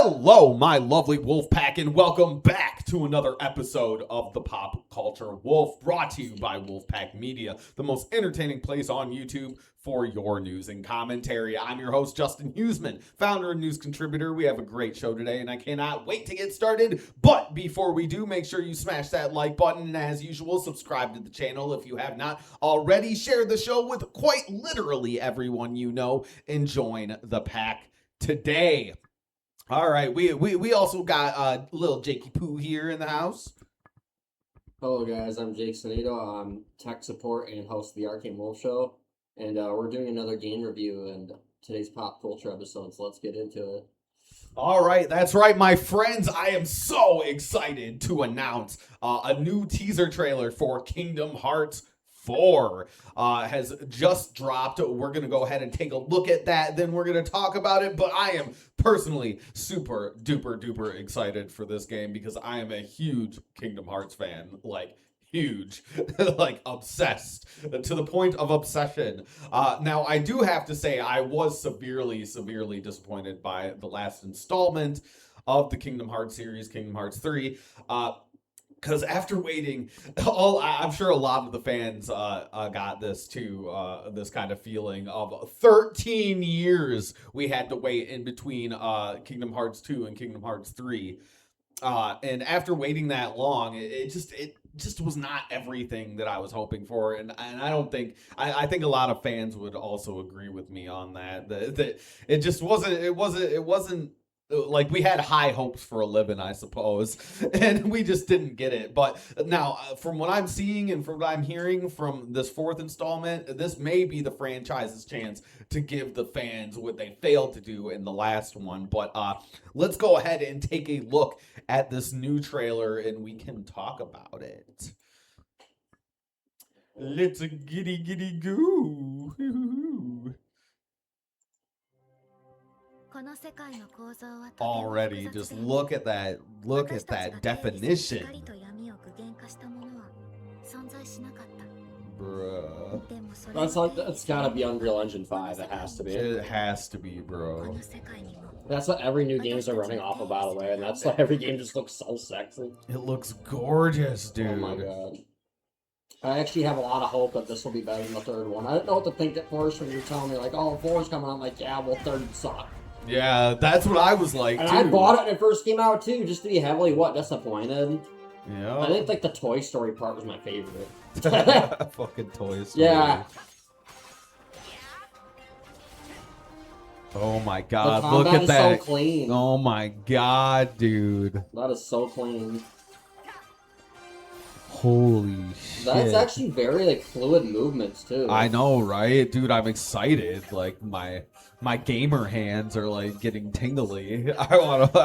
Hello, my lovely wolf pack, and welcome back to another episode of the Pop Culture Wolf, brought to you by Wolfpack Media, the most entertaining place on YouTube for your news and commentary. I'm your host, Justin Huseman, founder and news contributor. We have a great show today, and I cannot wait to get started. But before we do, make sure you smash that like button, and as usual, subscribe to the channel if you have not already. Share the show with quite literally everyone you know, and join the pack today. All right, we also got little Jakey Poo here in the house. Hello guys, I'm Jake Sanito. I'm tech support and host of the Arcane Wolf Show, and we're doing another game review in today's pop culture episode, so let's get into it. All right, that's right, my friends. I am so excited to announce a new teaser trailer for Kingdom Hearts 4 has just dropped. We're going to go ahead and take a look at that. Then we're going to talk about it. But I am personally super duper duper excited for this game because I am a huge Kingdom Hearts fan. Like, huge, like obsessed to the point of obsession. Now, I do have to say I was severely disappointed by the last installment of the Kingdom Hearts series, Kingdom Hearts 3. Because after waiting, I'm sure a lot of the fans got this too, this kind of feeling of 13 years we had to wait in between Kingdom Hearts 2 and Kingdom Hearts 3. And after waiting that long, it just was not everything that I was hoping for, and I don't think I think a lot of fans would also agree with me on that. That it just wasn't. Like, we had high hopes for 11, I suppose, and we just didn't get it. But now, from what I'm seeing and from what I'm hearing from this fourth installment, this may be the franchise's chance to give the fans what they failed to do in the last one. But let's go ahead and take a look at this new trailer, and we can talk about it. Let's giddy go. Already, just look at that definition. Bruh. That's gotta be Unreal Engine 5. It has to be. It has to be, bro. That's what every new games are running off of, by the way, and that's why every game just looks so sexy. It looks gorgeous, dude. Oh my god. I actually have a lot of hope that this will be better than the third one. I didn't know what to think at first when you were telling me, like, oh, 4's coming out. I'm like, yeah, well, third sucked. Yeah, that's what I was like, and too. I bought it when it first came out, too, just to be heavily, disappointed. Yeah. I think, like, the Toy Story part was my favorite. Fucking Toy Story. Yeah. Oh my god, look at that. So clean. Oh my god, dude. That is so clean. Holy shit. That's actually very, like, fluid movements, too. I know, right? Dude, I'm excited. Like, my gamer hands are, like, getting tingly. I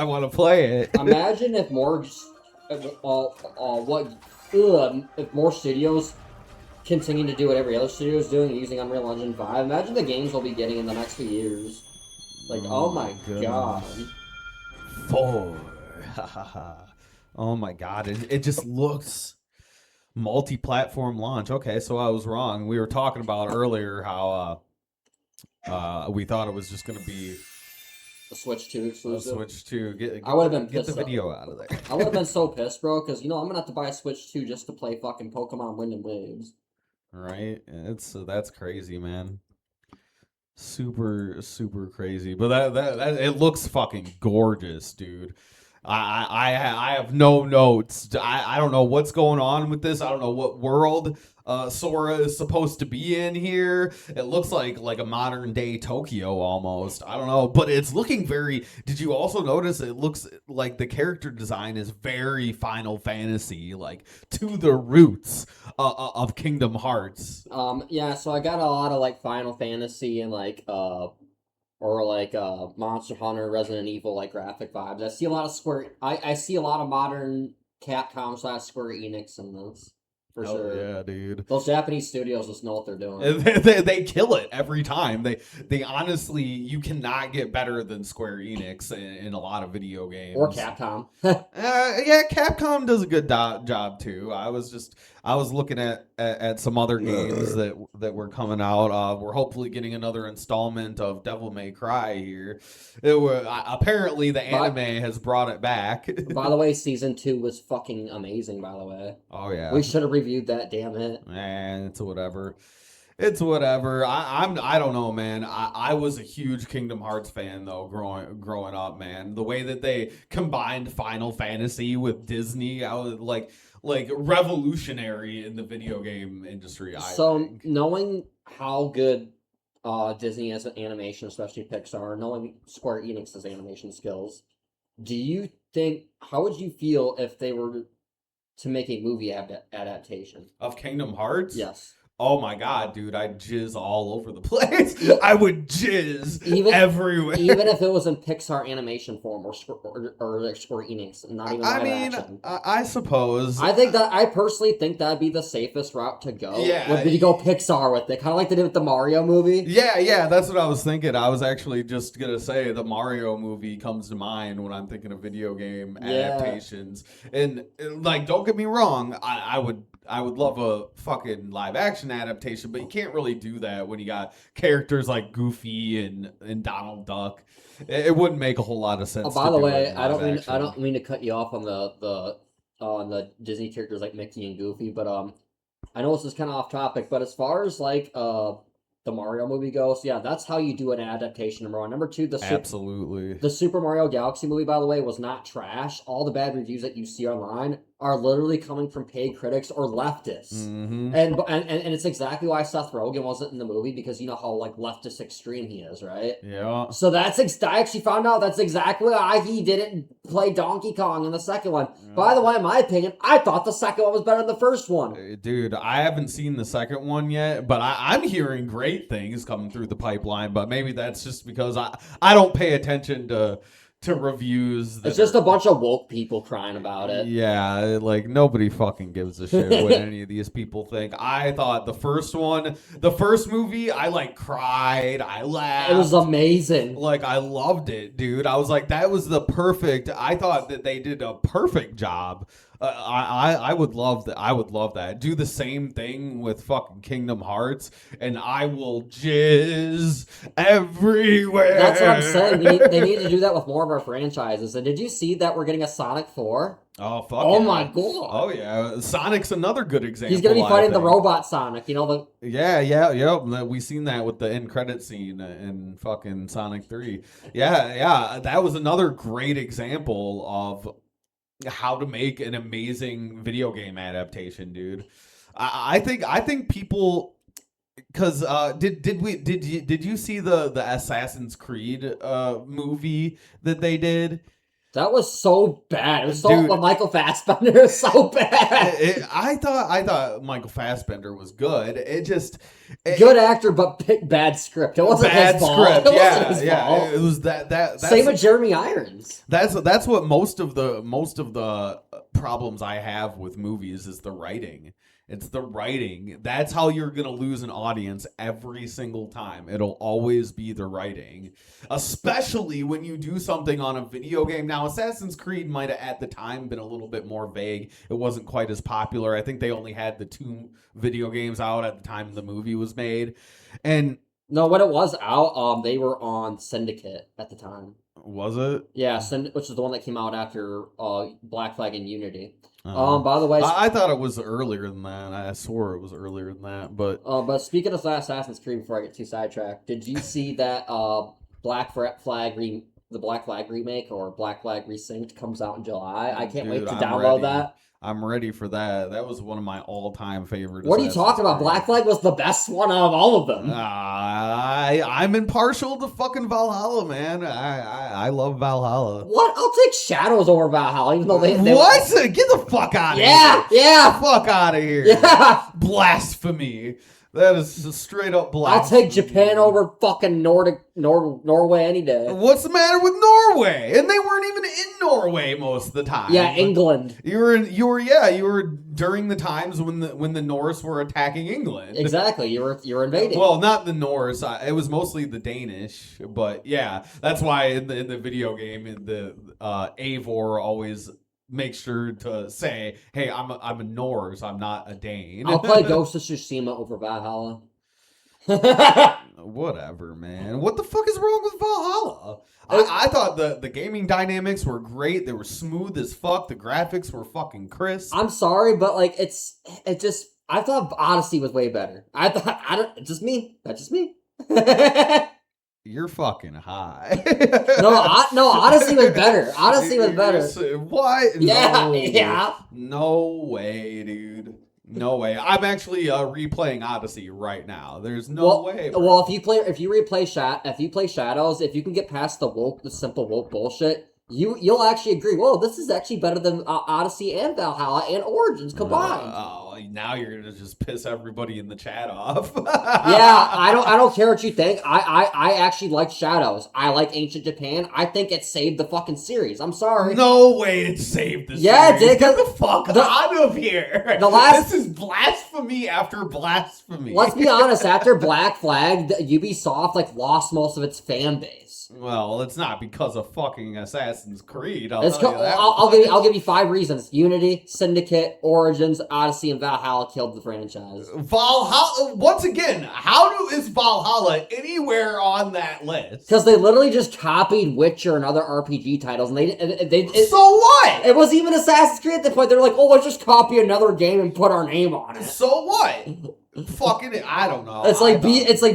wanna play it. Imagine if more, if more studios continue to do what every other studio is doing using Unreal Engine 5. Imagine the games we'll be getting in the next few years. Like, oh my god. 4. Oh my god, it just looks multi-platform launch. Okay, so I was wrong. We were talking about earlier how we thought it was just going to be a Switch 2 exclusive. A Switch 2. I would have been pissed. Get the video out of there. I would have been so pissed, bro, because, I'm going to have to buy a Switch 2 just to play fucking Pokemon Wind and Waves. Right? That's crazy, man. Super crazy. But that it looks fucking gorgeous, dude. I have no notes. I don't know what's going on with this. I don't know what world Sora is supposed to be in here. It looks like a modern day Tokyo almost. I don't know, but it's looking very. Did you also notice it looks like the character design is very Final Fantasy, like to the roots of Kingdom Hearts? Yeah. So I got a lot of like Final Fantasy and like Monster Hunter, Resident Evil, like graphic vibes. I see a lot of I see a lot of modern Capcom / Square Enix in this. for Hell sure. yeah, dude. Those Japanese studios just know what they're doing. They kill it every time. They honestly, you cannot get better than Square Enix in a lot of video games. Or Capcom. Yeah, Capcom does a good job too. I was looking at some other games that were coming out. We're hopefully getting another installment of Devil May Cry here. Apparently the anime has brought it back. By the way, season 2 was fucking amazing. By the way, Oh yeah, we should have reviewed that. Damn it. it's whatever. It's whatever. I don't know, man. I was a huge Kingdom Hearts fan though, growing up, man. The way that they combined Final Fantasy with Disney, I was like revolutionary in the video game industry. I think. Knowing how good Disney is at animation, especially Pixar, knowing Square Enix's animation skills, how would you feel if they were to make a movie adaptation Of Kingdom Hearts? Yes. Oh my god, dude, I'd jizz all over the place. I would jizz everywhere. Even if it was in Pixar animation form or Square Enix, not even live action. I suppose. I personally think that'd be the safest route to go. Yeah. Would be to go Pixar with it, kind of like they did with the Mario movie. Yeah, that's what I was thinking. I was actually just gonna say the Mario movie comes to mind when I'm thinking of video game adaptations. And like, don't get me wrong, I would love a fucking live action adaptation, but you can't really do that when you got characters like Goofy and Donald Duck. It wouldn't make a whole lot of sense. By the way, I don't mean to cut you off on the Disney characters like Mickey and Goofy, but I know this is kind of off topic, but as far as like the Mario movie goes, yeah, that's how you do an adaptation. Number one. Number two, absolutely. The Super Mario Galaxy movie, by the way, was not trash. All the bad reviews that you see online are literally coming from paid critics or leftists. Mm-hmm. And it's exactly why Seth Rogen wasn't in the movie, because you know how like leftist extreme he is, right? Yeah. So I actually found out that's exactly why he didn't play Donkey Kong in the second one. Yeah. By the way, in my opinion, I thought the second one was better than the first one. Dude, I haven't seen the second one yet, but I'm hearing great things coming through the pipeline, but maybe that's just because I don't pay attention to reviews. It's just a bunch of woke people crying about it. Yeah, like nobody fucking gives a shit what any of these people think. I thought the first movie, I like cried, I laughed. It was amazing. Like I loved it, dude. I was like, that was I thought that they did a perfect job. I would love that. I would love that. Do the same thing with fucking Kingdom Hearts, and I will jizz everywhere. That's what I'm saying. They need to do that with more of our franchises. And did you see that we're getting a Sonic 4? Oh, fuck. Oh, yeah. my God. Oh, yeah. Sonic's another good example. He's going to be fighting the robot Sonic, you know? Yeah. We seen that with the end credit scene in fucking Sonic 3. Yeah. That was another great example of how to make an amazing video game adaptation, dude. I think people, because did you see the Assassin's Creed movie that they did? That was so bad. It was Michael Fassbender was so bad. I thought Michael Fassbender was good. Good actor, but bad script. It wasn't bad his fault. Script. It wasn't his fault. It was that. Same with Jeremy Irons. That's what most of the problems I have with movies is the writing. It's the writing. That's how you're going to lose an audience every single time. It'll always be the writing. Especially when you do something on a video game. Now, Assassin's Creed might have at the time been a little bit more vague. It wasn't quite as popular. I think they only had the 2 video games out at the time the movie was made. And no, when it was out, they were on Syndicate at the time. Was it? Yeah, which is the one that came out after Black Flag and Unity. By the way, I thought it was earlier than that. I swore it was earlier than that. But speaking of Assassin's Creed, before I get too sidetracked, did you see that Black Flag remake or Black Flag Resynced comes out in July? I can't wait to download that. I'm ready for that. That was one of my all-time favorites. What are you talking about? Black Flag was the best one out of all of them. I'm impartial to fucking Valhalla, man. I love Valhalla. What? I'll take Shadows over Valhalla, even though they what? Get the fuck out of here. Yeah. Fuck out of here. Yeah. Blasphemy. That is just straight up black. I'll take Japan over fucking Norway any day. What's the matter with Norway? And they weren't even in Norway most of the time. Yeah, England. You were during the times when the Norse were attacking England. Exactly. You were invading. Well, not the Norse. It was mostly the Danish. But yeah, that's why in the video game, the Eivor always make sure to say, "Hey, I'm a Norse. I'm not a Dane." I'll play Ghost of Tsushima over Valhalla. Whatever, man. What the fuck is wrong with Valhalla? I thought the gaming dynamics were great. They were smooth as fuck. The graphics were fucking crisp. I'm sorry, but like I thought Odyssey was way better. That's just me. You're fucking high. no, Odyssey was better. Odyssey was better. What? Yeah. No way, dude. No way. I'm actually replaying Odyssey right now. There's no way. Bro. Well, if you play Shadows, if you can get past the simple woke bullshit, you'll actually agree. Whoa, this is actually better than Odyssey and Valhalla and Origins combined. Now you're gonna just piss everybody in the chat off. Yeah, I don't care what you think. I actually like Shadows. I like Ancient Japan. I think it saved the fucking series. I'm sorry. No way it saved the series. Yeah, it did. Get the fuck out of here. This is blasphemy after blasphemy. Let's be honest. After Black Flag, Ubisoft lost most of its fan base. Well, it's not because of fucking Assassin's Creed. I'll give you 5 reasons: Unity, Syndicate, Origins, Odyssey, and Valhalla killed the franchise. Valhalla, once again, how is Valhalla anywhere on that list? Because they literally just copied Witcher and other RPG titles, and they so what? It wasn't even Assassin's Creed at the point. They're like, oh, let's just copy another game and put our name on it. So what? Fucking, I don't know.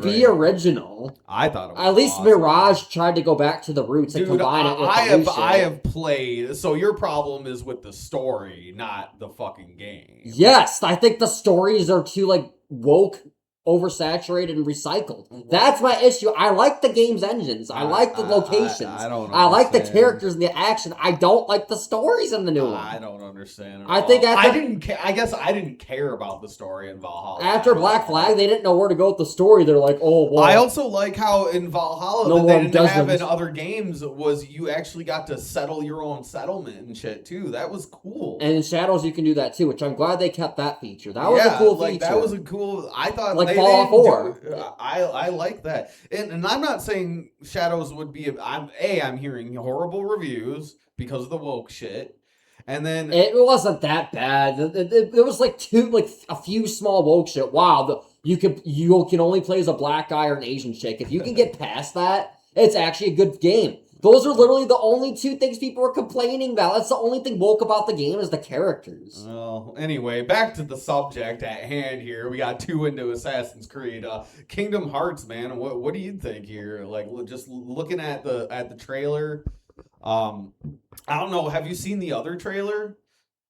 Be original. I thought it was at least awesome. Mirage tried to go back to the roots and combine it with I have played. So your problem is with the story, not the fucking game. Yes, I think the stories are too woke, oversaturated, and recycled. That's my issue. I like the game's engines. I like the locations. I like the characters and the action. I don't like the stories in the new one. I don't understand. I think I guess I didn't care about the story in Valhalla. After Black Flag, they didn't know where to go with the story. They're like, oh, well. I also like how in Valhalla that they didn't have in other games was you actually got to settle your own settlement and shit too. That was cool. And in Shadows, you can do that too, which I'm glad they kept that feature. That was a cool feature. That was a cool. I thought Fallout 4. I like that, and I'm not saying Shadows would be. I'm hearing horrible reviews because of the woke shit, and then it wasn't that bad. It was a few small woke shit. Wow, you can only play as a black guy or an Asian chick. If you can get past that, it's actually a good game. Those are literally the only 2 things people are complaining about. That's the only thing woke about the game is the characters. Well, anyway, back to the subject at hand here. We got 2 into Assassin's Creed. Kingdom Hearts, man. What do you think here? Just looking at the trailer. I don't know. Have you seen the other trailer?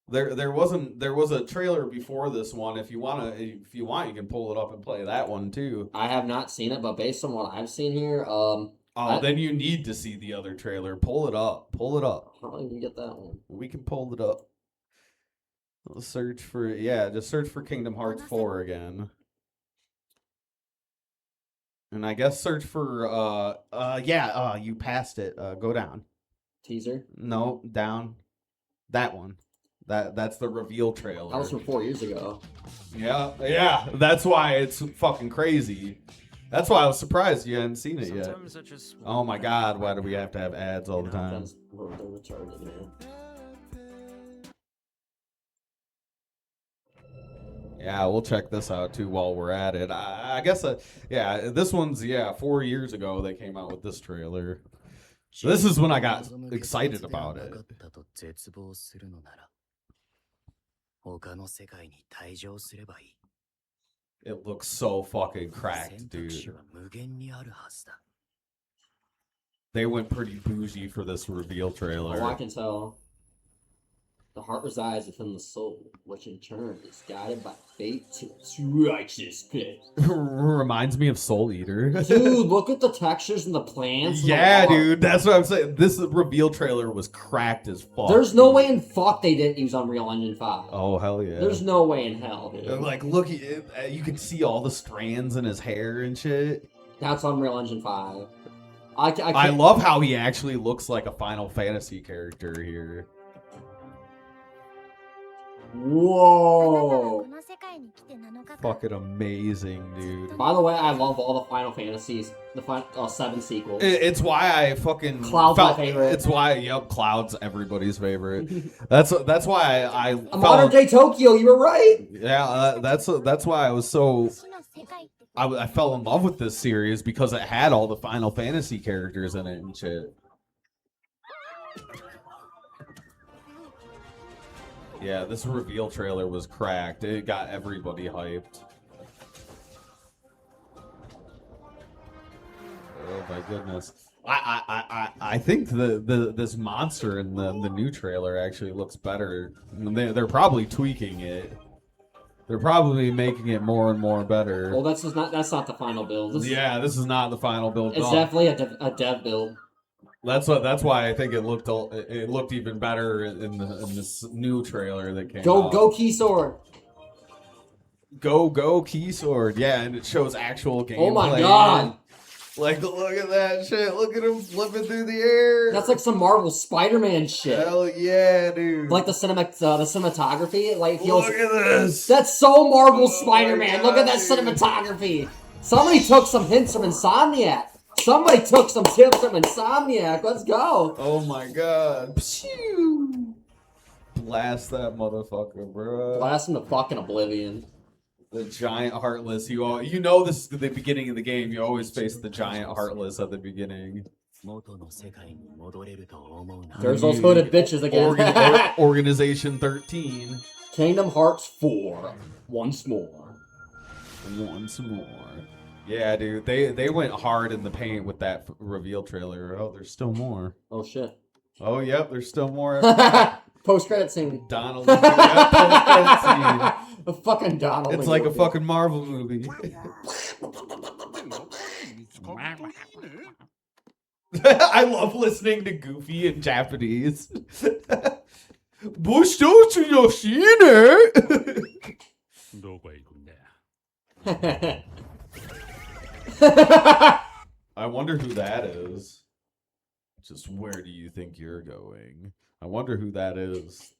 There was a trailer before this one. If you want, you can pull it up and play that one too. I have not seen it, but based on what I've seen here, then you need to see the other trailer. Pull it up. How do you get that one? We can pull it up. Let's search for just search for Kingdom Hearts 4 again. And I guess search for you passed it. Go down. Teaser? No, down. That one. That's the reveal trailer. That was from 4 years ago. Yeah. That's why it's fucking crazy. That's why I was surprised you hadn't seen it yet. Oh my god, why do we have to have ads all the time? Yeah, we'll check this out too while we're at it. I guess, this one's, 4 years ago they came out with this trailer. So this is when I got excited about it. It looks so fucking cracked, dude. They went pretty bougie for this reveal trailer. Oh, I can tell. The heart resides within the soul, which in turn is guided by fate to its righteous place. Reminds me of Soul Eater. Dude, look at the textures and the plants. Yeah, dude, that's what I'm saying. This reveal trailer was cracked as fuck. There's no way in fuck they didn't use Unreal Engine 5. Oh, hell yeah. There's no way in hell, dude. Like, look, you can see all the strands in his hair and shit. That's Unreal Engine 5. I love how he actually looks like a Final Fantasy character here. Whoa! Fucking amazing, dude. By the way, I love all the Final Fantasies, the 7 sequels. It's why I fucking Cloud's my favorite. It's why Cloud's everybody's favorite. That's why I Modern Day Tokyo. You were right. Yeah, that's why I was so. I fell in love with this series because it had all the Final Fantasy characters in it and shit. Yeah, this reveal trailer was cracked. It got everybody hyped. Oh my goodness. I think this monster in the new trailer actually looks better. They're probably tweaking it. They're probably making it more and more better. Well, that's not the final build. This is not the final build. It's definitely a dev build. That's why I think it looked even better in this new trailer that came out. Go Key Sword. Go Key Sword. Yeah, and it shows actual gameplay. Oh my god. Like, look at that shit. Look at him flipping through the air. That's like some Marvel Spider-Man shit. Hell yeah, dude. Like the cinematography. Like feels, look at this. That's so Marvel Spider-Man. Look at that dude. Cinematography. Somebody took some hints from Insomniac. Somebody took some tips from Insomniac. Let's go. Oh my god. Pew. Blast that motherfucker, bro. Blast him to fucking oblivion. The giant heartless. You know this is the beginning of the game. You always face the giant heartless at the beginning. There's those hooded bitches again. Organization 13. Kingdom Hearts 4. Once more. Yeah, dude. They went hard in the paint with that reveal trailer. Oh, there's still more. Oh, shit. Oh, yep. There's still more. Post-credit scene. Donald. Post-credit scene. A fucking Donald. It's like a fucking Marvel movie. I love listening to Goofy in Japanese. Bush to Yoshine. I wonder who that is. Just where do you think you're going? I wonder who that is.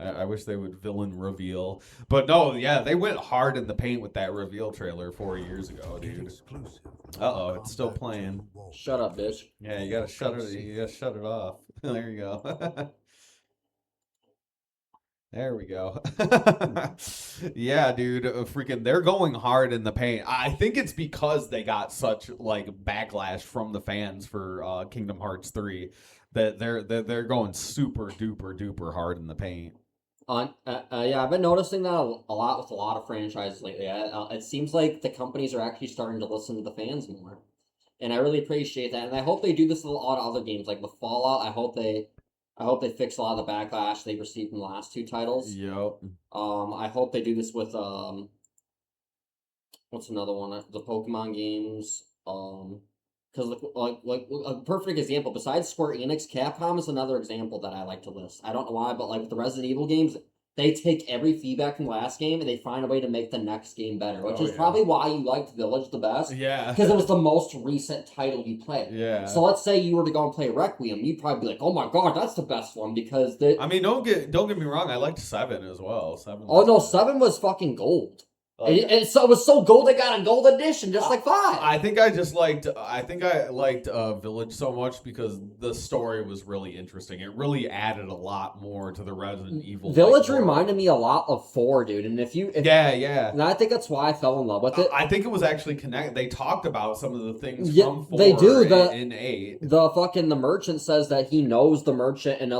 I wish they would villain reveal. But no, yeah, they went hard in the paint with that reveal trailer 4 years ago, dude. Uh-oh, it's still playing. Shut up, bitch. Yeah, you gotta shut it off. There you go. There we go. Yeah, dude, freaking, they're going hard in the paint. I think it's because they got such like backlash from the fans for Kingdom Hearts 3 that they're going super duper hard in the paint. Yeah, I've been noticing that a lot with a lot of franchises lately. It seems like the companies are actually starting to listen to the fans more, and I really appreciate that. And I hope they do this with a lot of other games, like with Fallout. I hope they fix a lot of the backlash they received from the last 2 titles. Yep. I hope they do this with what's another one? The Pokemon games. Because like a perfect example, besides Square Enix, Capcom is another example that I like to list. I don't know why, but like with the Resident Evil games, they take every feedback from the last game and they find a way to make the next game better, which is probably why you liked Village the best. Yeah. Because it was the most recent title you played. Yeah. So let's say you were to go and play Requiem, you'd probably be like, "Oh my god, that's the best one," because I mean, don't get me wrong, I liked 7 as well. 7. Oh no, 7 was fucking gold. It was so gold they got a gold edition, just like 5. I think I liked Village so much because the story was really interesting. It really added a lot more to the Resident Evil. Village reminded me a lot of 4, dude. And yeah. And I think that's why I fell in love with it. I think it was actually connected. They talked about some of the things from 4 they do. In 8. The merchant says that he knows the merchant and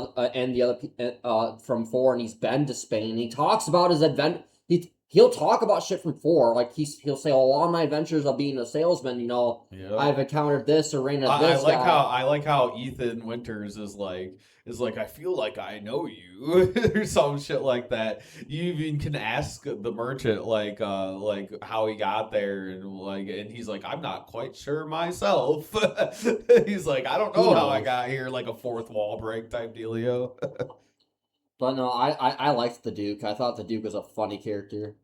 the other from 4, and he's been to Spain. He talks about his adventure. he'll talk about shit from 4. Like he'll say, "Oh, on my adventures of being a salesman, I've encountered this or ran into this guy." I like how Ethan Winters is like I feel like I know you or some shit like that. You even can ask the merchant like how he got there and he's like, I'm not quite sure myself. He's like, I don't know how I got here, like a fourth wall break type dealio. But no, I liked the Duke. I thought the Duke was a funny character.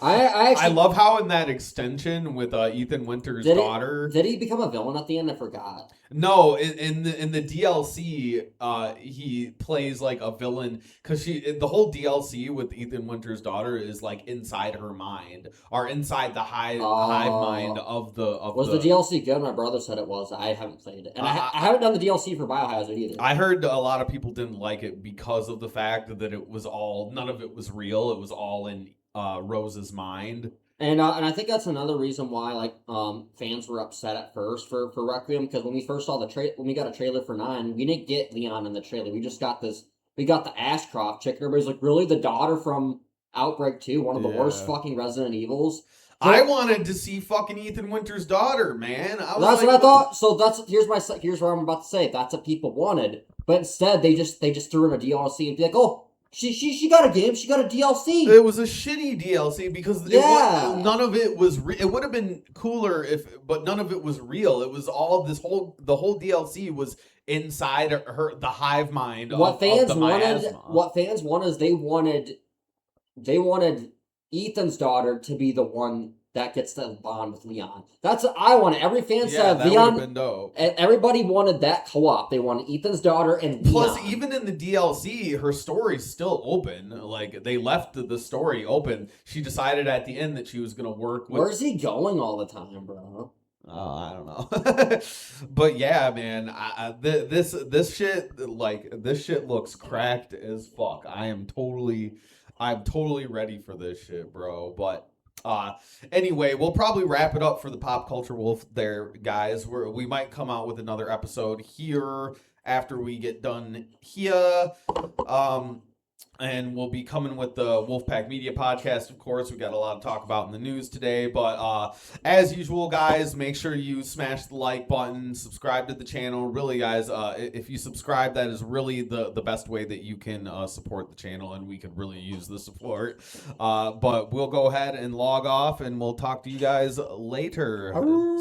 I love how in that extension with Ethan Winters' daughter. Did he become a villain at the end? I forgot. No, in the DLC, he plays like a villain because the whole DLC with Ethan Winters' daughter is like inside her mind or inside the hive mind of the. Was the DLC good? My brother said it was. I haven't played it, and I haven't done the DLC for Biohazard either. I heard a lot of people didn't like it because of the fact that it was none of it was real. It was all in Rose's mind. And I think that's another reason why fans were upset at first for Requiem, because when we first saw when we got a trailer for 9, we didn't get Leon in the trailer. We just got the Ashcroft chick. Everybody's like, really, the daughter from Outbreak 2, one of the worst fucking Resident Evils. I wanted to see fucking Ethan Winters' daughter, man. That's what I thought. So here's what I'm about to say. That's what people wanted, but instead they just threw in a DLC and be like, oh. She got a game. She got a DLC. It was a shitty DLC because none of it was. It would have been cooler but none of it was real. It was all the whole DLC was inside the hive mind. What fans wanted is they wanted Ethan's daughter to be the one that gets the bond with Leon. That's what I wanted. Every fan said Leon. Been dope. Everybody wanted that co-op. They wanted Ethan's daughter and Leon. Plus, even in the DLC, her story's still open. Like they left the story open. She decided at the end that she was gonna work with. Where's he going all the time, bro? Oh, I don't know. But yeah, man, this shit looks cracked as fuck. I'm totally ready for this shit, bro. But anyway, we'll probably wrap it up for the Pop Culture Wolf there, guys. We might come out with another episode here after we get done here. And we'll be coming with the Wolfpack Media Podcast, of course. We got a lot to talk about in the news today. But as usual, guys, make sure you smash the like button, subscribe to the channel. Really, guys, if you subscribe, that is really the best way that you can support the channel, and we could really use the support. But we'll go ahead and log off, and we'll talk to you guys later.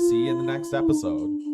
See you in the next episode.